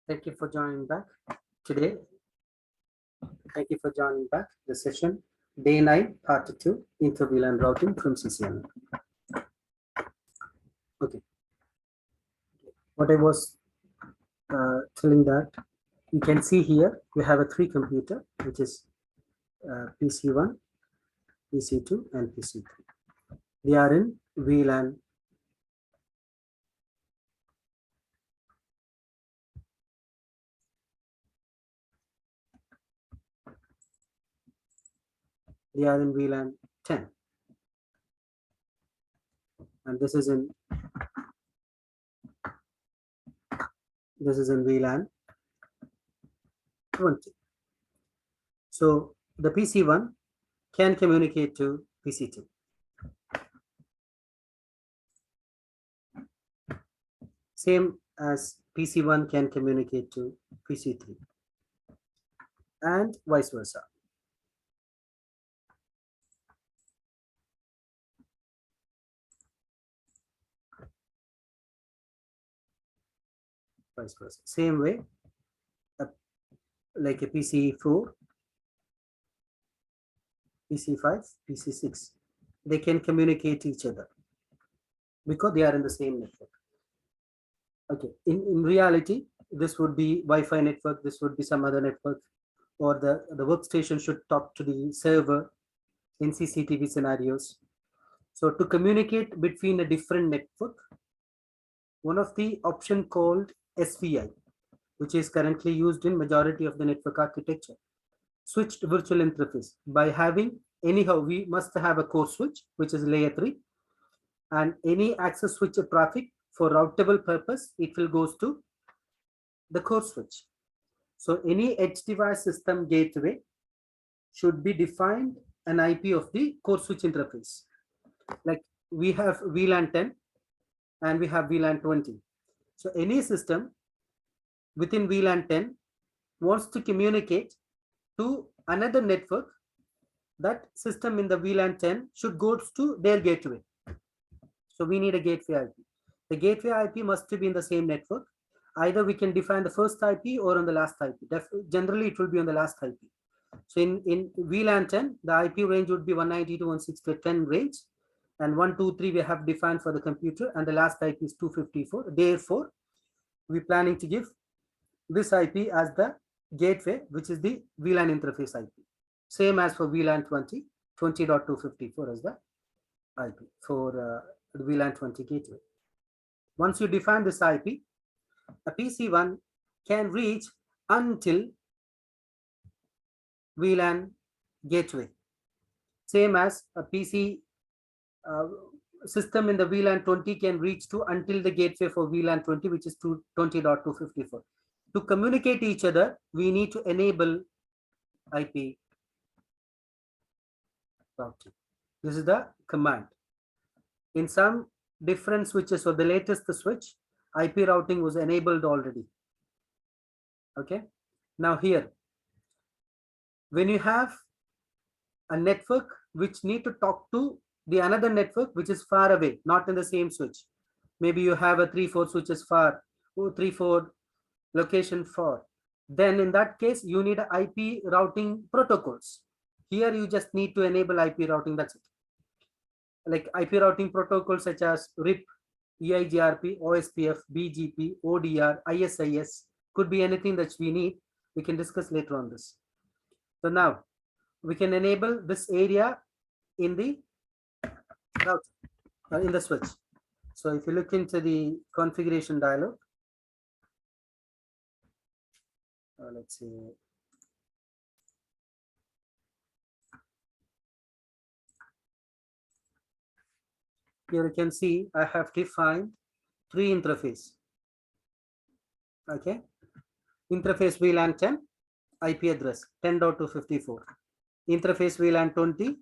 Thank you for joining back today. Thank you for joining back the session, day 9, part 2, interview and routing from CCNA. Okay, what I was telling that you can see here, we have a 3 computer, which is PC1, PC2, and PC3. They are in VLAN. They are in VLAN 10, and this is in VLAN 20. So the PC1 can communicate to PC2. Same as PC1 can communicate to PC3, and vice versa. Vice versa. Same way, like a PC4, PC5, PC6, they can communicate each other because they are in the same network. Okay, in reality, this would be Wi-Fi network, this would be some other network, or the workstation should talk to the server in CCTV scenarios. So to communicate between a different network, one of the option called SVI, which is currently used in majority of the network architecture, switched virtual interface. By having, anyhow, we must have a core switch, which is layer 3, and any access switch traffic for routable purpose, it will goes to the core switch. So any edge device system gateway should be defined an IP of the core switch interface. Like we have VLAN 10 and we have VLAN 20. So any system within VLAN 10 wants to communicate to another network, that system in the VLAN 10 should go to their gateway. So we need a gateway IP. The gateway IP must be in the same network. Either we can define the first IP or on the last IP. Generally, it will be on the last IP. So in VLAN 10, the IP range would be 192.168.10 range, and 123 we have defined for the computer, and the last IP is 254. Therefore, we're planning to give this IP as the gateway, which is the VLAN interface IP. Same as for VLAN 20, 20.254 as the IP for the VLAN 20 gateway. Once you define this IP, a PC1 can reach until VLAN gateway. Same as a PC system in the VLAN 20 can reach to until the gateway for VLAN 20, which is 20.254. To communicate each other, we need to enable IP routing. This is the command. In some different switches, so the latest switch, IP routing was enabled already. Okay. Now here, when you have a network which need to talk to the another network which is far away, not in the same switch. Maybe you have a 3-4 switches far, or 3-4 location far. Then in that case, you need IP routing protocols. Here you just need to enable IP routing, that's it. Like IP routing protocols such as RIP, EIGRP, OSPF, BGP, ODR, ISIS, could be anything that we need. We can discuss later on this. So now we can enable this area in the router, in the switch. So if you look into the configuration dialog, let's see. Here you can see I have defined 3 interface. Okay, interface VLAN 10, IP address 10.254. Interface VLAN 20,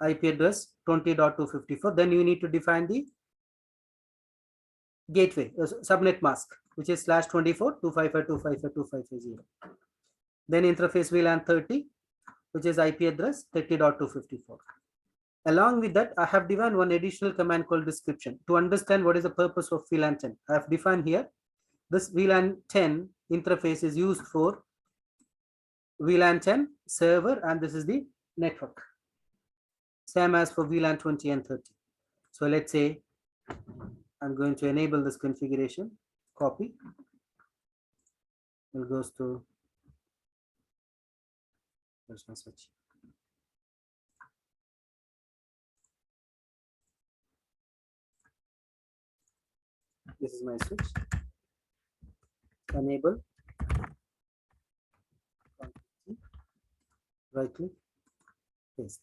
IP address 20.254. Then you need to define the gateway subnet mask, which is /24 255.255.255.0. Then interface VLAN 30, which is IP address 30.254. Along with that, I have defined one additional command called description to understand what is the purpose of VLAN 10. I have defined here This VLAN 10 interface is used for VLAN 10 server, and this is the network. Same as for VLAN 20 and 30. So let's say I'm going to enable this configuration, copy. It goes to, where's my switch? This is my switch. Enable. Right click, paste.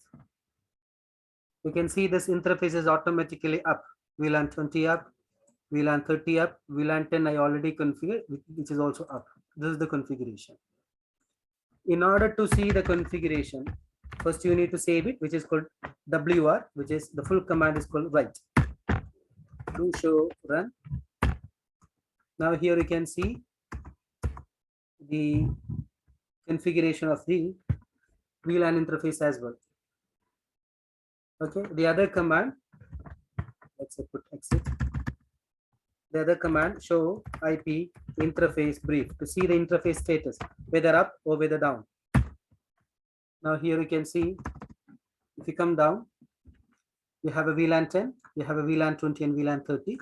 You can see this interface is automatically up. VLAN 20 up, VLAN 30 up, VLAN 10 I already configured, which is also up. This is the configuration. In order to see the configuration, first you need to save it, which is called WR, which is the full command is called write. Do show run. Now here you can see the configuration of the VLAN interface as well. Okay, the other command, let's say put exit. The other command, show IP interface brief, to see the interface status, whether up or whether down. Now here you can see, if you come down, you have a VLAN 10, you have a VLAN 20 and VLAN 30,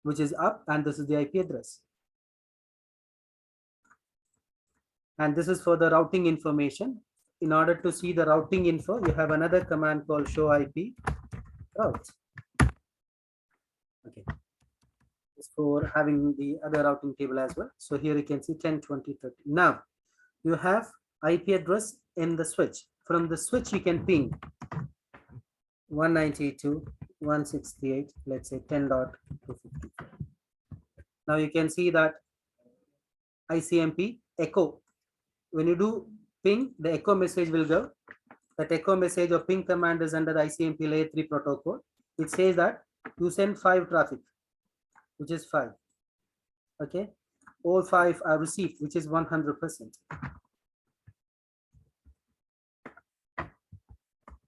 which is up, and this is the IP address. And this is for the routing information. In order to see the routing info, you have another command called show IP routes. Okay. It's for having the other routing table as well. So here you can see 10, 20, 30. Now you have IP address in the switch. From the switch, you can ping 192.168, let's say 10.254. Now you can see that ICMP echo. When you do ping, the echo message will go. That echo message or ping command is under the ICMP layer 3 protocol. It says that you send 5 traffic, which is 5. Okay, all 5 are received, which is 100%.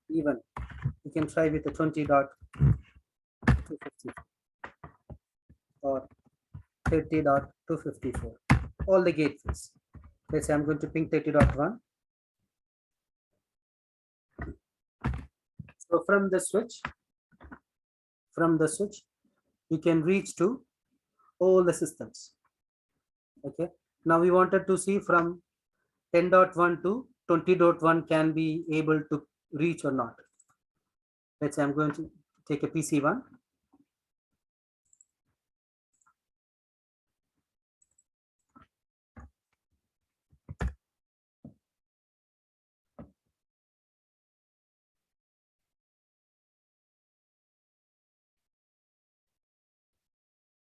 Even you can try with the 20.254 or 30.254. All the gateways. Let's say I'm going to ping 30.1. So from the switch, you can reach to all the systems. Okay. Now we wanted to see from 10.1 to 20.1 can be able to reach or not. Let's say I'm going to take a PC1.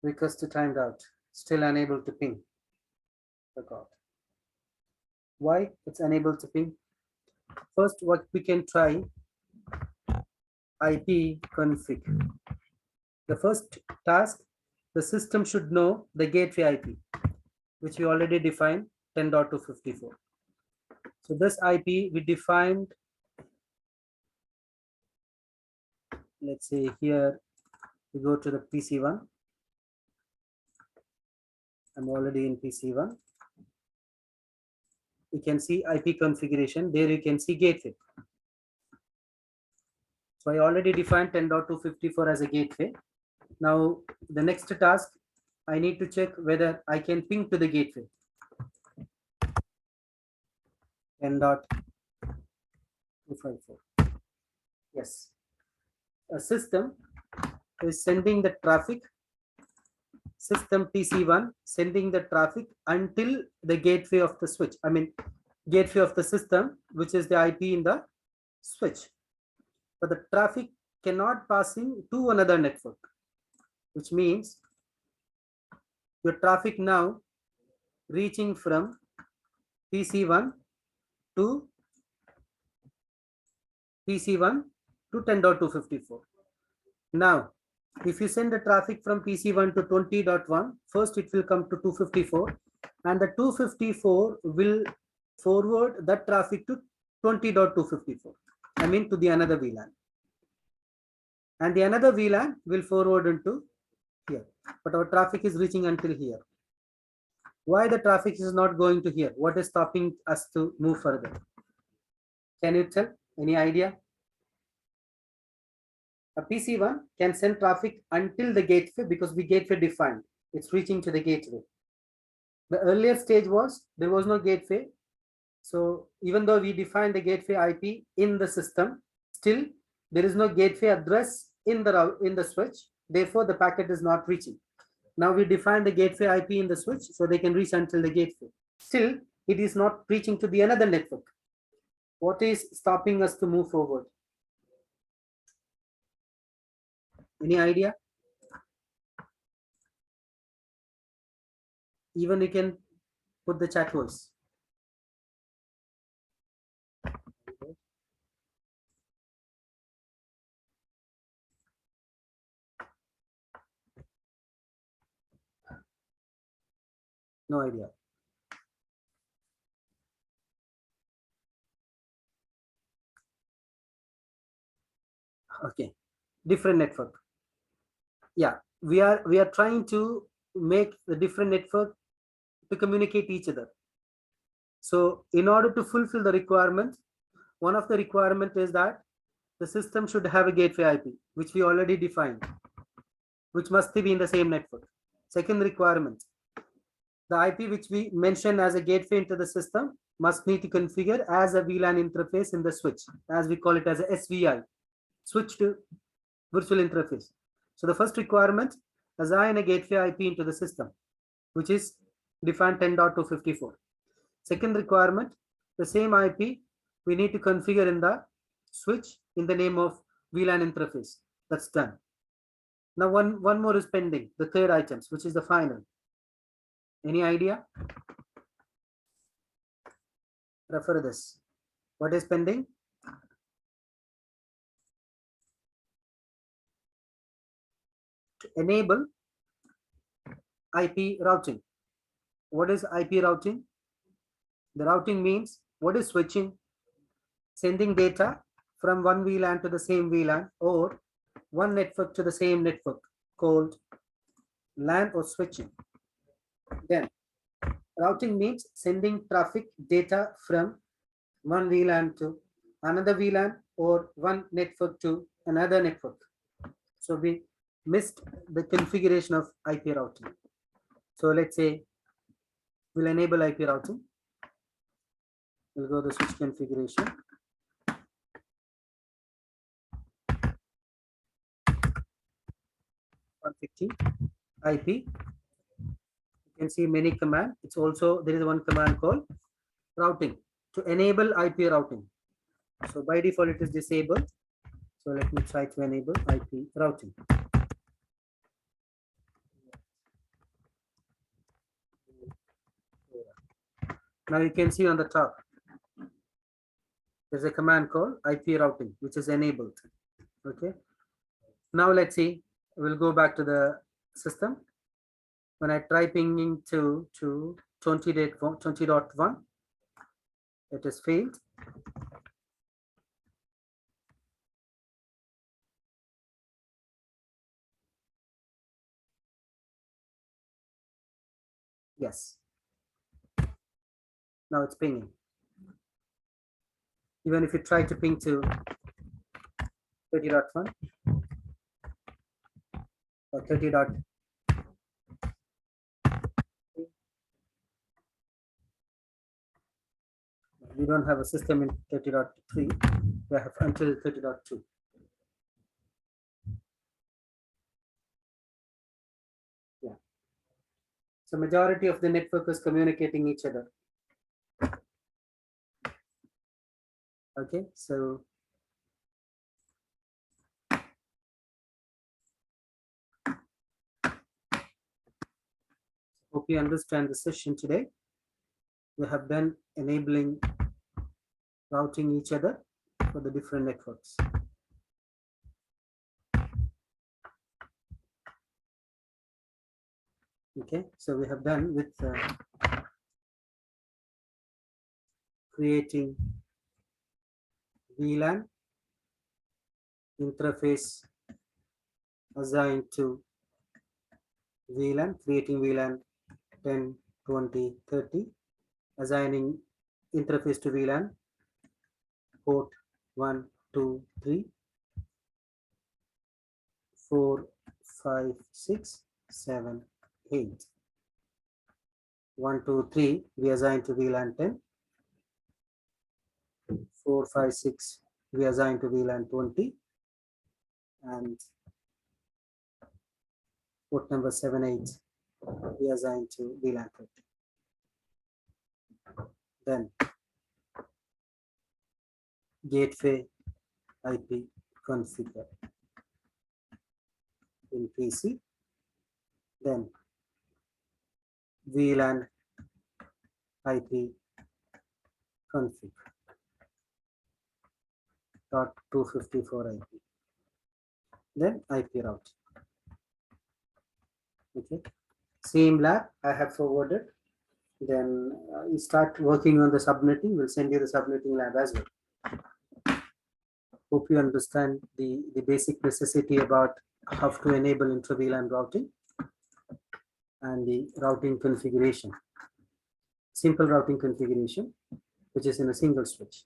Request timed out, still unable to ping. Forgot. Why it's unable to ping? First, what we can try, IP config. The first task, the system should know the gateway IP, which we already defined 10.254. So this IP we defined, let's say here we go to the PC1. I'm already in PC1. You can see IP configuration. There you can see gateway. So I already defined 10.254 as a gateway. Now the next task, I need to check whether I can ping to the gateway. 10.254. Yes. A system is sending the traffic. System PC1 sending the traffic until the gateway of the switch. I mean, gateway of the system, which is the IP in the switch. But the traffic cannot passing to another network, which means your traffic now reaching from PC1 to 10.254. Now, if you send the traffic from PC1 to 20.1, first it will come to 254, and the 254 will forward that traffic to 20.254. I mean to the another VLAN. And the another VLAN will forward into here. But our traffic is reaching until here. Why the traffic is not going to here? What is stopping us to move further? Can you tell? Any idea? A PC1 can send traffic until the gateway because we gateway defined. It's reaching to the gateway. The earlier stage was there was no gateway. So even though we defined the gateway IP in the system, still there is no gateway address in the switch. Therefore, the packet is not reaching. Now we define the gateway IP in the switch so they can reach until the gateway. Still, it is not reaching to the another network. What is stopping us to move forward? Any idea? Even you can put the chat voice. No idea. Okay, different network. Yeah, we are trying to make the different network to communicate each other. So in order to fulfill the requirement, one of the requirement is that the system should have a gateway IP, which we already defined, which must be in the same network. Second requirement, the IP which we mentioned as a gateway into the system must need to configure as a VLAN interface in the switch, as we call it as a SVI, switch to virtual interface. So the first requirement, assign a gateway IP into the system, which is defined 10.254. Second requirement, the same IP we need to configure in the switch in the name of VLAN interface. That's done. Now one more is pending, the third items, which is the final. Any idea? Refer this. What is pending? To enable IP routing. What is IP routing? The routing means what is switching? Sending data from one VLAN to the same VLAN or one network to the same network, called LAN or switching. Then routing means sending traffic data from one VLAN to another VLAN or one network to another network. So we missed the configuration of IP routing. So let's say we'll enable IP routing. We'll go to switch configuration. IP. You can see many command. It's also there is one command called routing to enable IP routing. So by default it is disabled. So let me try to enable IP routing. Now you can see on the top there's a command called IP routing, which is enabled. Okay. Now let's see. We'll go back to the system. When I try pinging to 20.1, it has failed. Yes. Now it's pinging. Even if you try to ping to 30.1 or 30. We don't have a system in 30.3. We have until 30.2. Yeah. So majority of the network is communicating each other. Okay, so hope you understand the session today. We have done enabling routing each other for the different networks. Okay, so we have done with creating VLAN interface assigned to VLAN, creating VLAN 10, 20, 30, assigning interface to VLAN, port 1, 2, 3, 4, 5, 6, 7, 8. 1, 2, 3, we assign to VLAN 10. 4, 5, 6, we assign to VLAN 20. And port number 7, 8, we assign to VLAN 30. Then gateway IP configure in PC. Then VLAN IP config .254 IP. Then IP route. Okay. Same lab I have forwarded. Then you start working on the subnetting. We'll send you the subnetting lab as well. Hope you understand the basic necessity about how to enable intra-VLAN routing and the routing configuration. Simple routing configuration, which is in a single switch.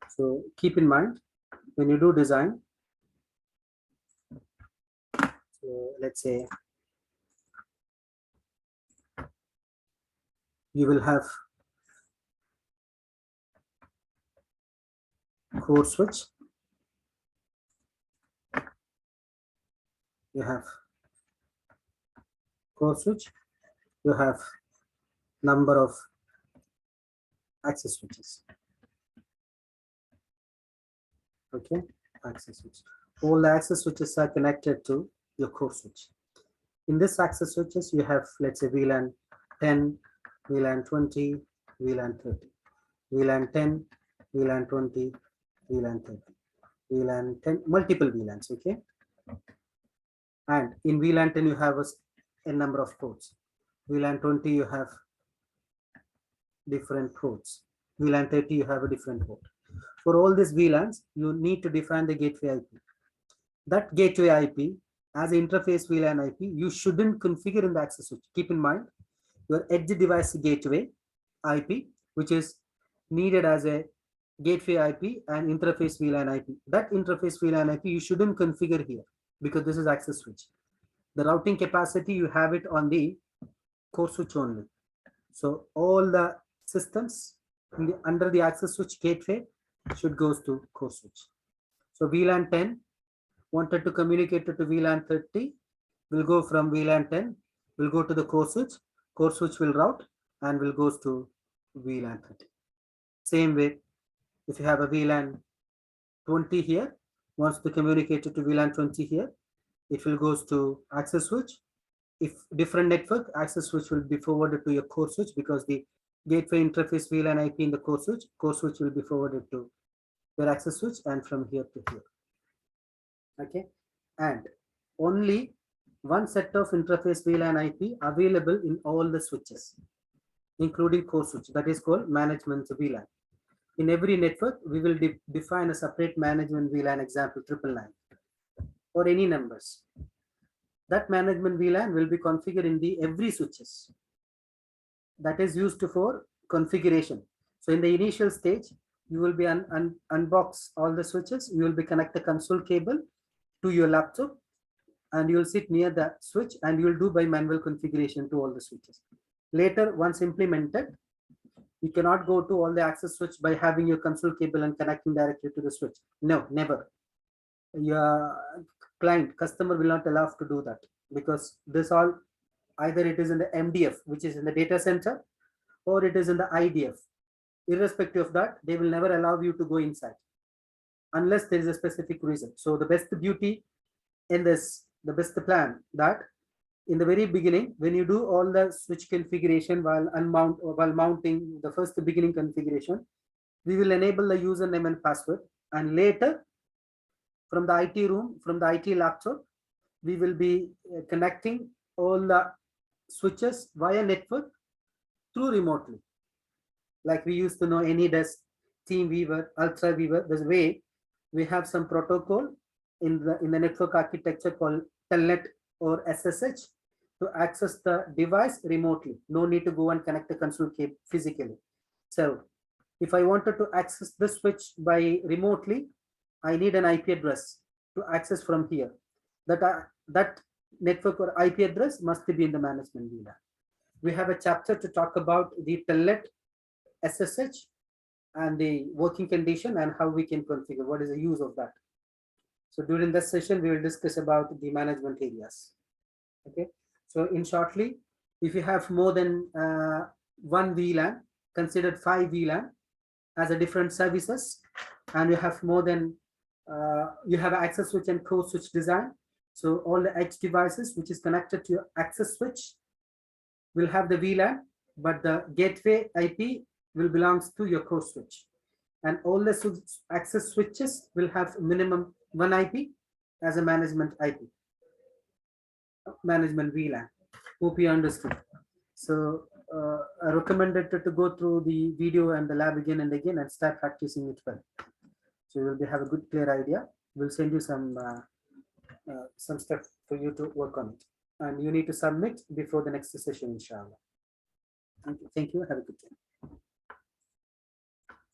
So keep in mind when you do design, so let's say you will have core switch, you have core switch, you have number of access switches. Okay, access switch. All the access switches are connected to your core switch. In this access switches, you have, let's say, VLAN 10, VLAN 20, VLAN 30, VLAN 10, VLAN 20, VLAN 30, VLAN 10, multiple VLANs, okay? And in VLAN 10, you have a number of ports. VLAN 20, you have different ports. VLAN 30, you have a different port. For all these VLANs, you need to define the gateway IP. That gateway IP, as an interface VLAN IP, you shouldn't configure in the access switch. Keep in mind, your edge device gateway IP, which is needed as a gateway IP and interface VLAN IP. That interface VLAN IP, you shouldn't configure here because this is access switch. The routing capacity, you have it on the core switch only. So all the systems under the access switch gateway should goes to core switch. So VLAN 10 wanted to communicate to VLAN 30, will go from VLAN 10, will go to the core switch will route and will goes to VLAN 30. Same way, if you have a VLAN 20 here, wants to communicate to VLAN 20 here, it will goes to access switch. If different network, access switch will be forwarded to your core switch because the gateway interface VLAN IP in the core switch will be forwarded to your access switch and from here to here. Okay, and only one set of interface VLAN IP available in all the switches, including core switch, that is called management VLAN. In every network, we will define a separate management VLAN, example 999 or any numbers. That management VLAN will be configured in the every switches. That is used for configuration. So in the initial stage, you will be unbox all the switches. You will be connect the console cable to your laptop and you will sit near the switch and you will do by manual configuration to all the switches. Later, once implemented, you cannot go to all the access switch by having your console cable and connecting directly to the switch. No, never. Your customer will not allow to do that because this all either it is in the MDF, which is in the data center, or it is in the IDF. Irrespective of that, they will never allow you to go inside unless there is a specific reason. So the best beauty in this, the best plan that in the very beginning, when you do all the switch configuration while mounting the first beginning configuration, we will enable the username and password, and later from the IT room, from the IT laptop, we will be connecting all the switches via network through remotely. Like we used to know AnyDesk, TeamViewer, UltraViewer. This way, we have some protocol in the network architecture called Telnet or SSH. to access the device remotely. No need to go and connect the console cable physically. So if I wanted to access this switch by remotely, I need an IP address to access from here. That network or IP address must be in the management VLAN. We have a chapter to talk about the telnet SSH and the working condition and how we can configure, what is the use of that. So during this session, we will discuss about the management areas. Okay, so in shortly, if you have more than one VLAN, considered 5 VLAN as a different services, and you have more than you have access switch and core switch design. So all the edge devices which is connected to your access switch will have the VLAN, but the gateway IP will belongs to your core switch. And all the access switches will have minimum one IP as a management IP, management VLAN. Hope you understood. So I recommended to go through the video and the lab again and again and start practicing it well. So you will have a good clear idea. We'll send you some stuff for you to work on it. And you need to submit before the next session, inshallah. Thank you. Have a good day.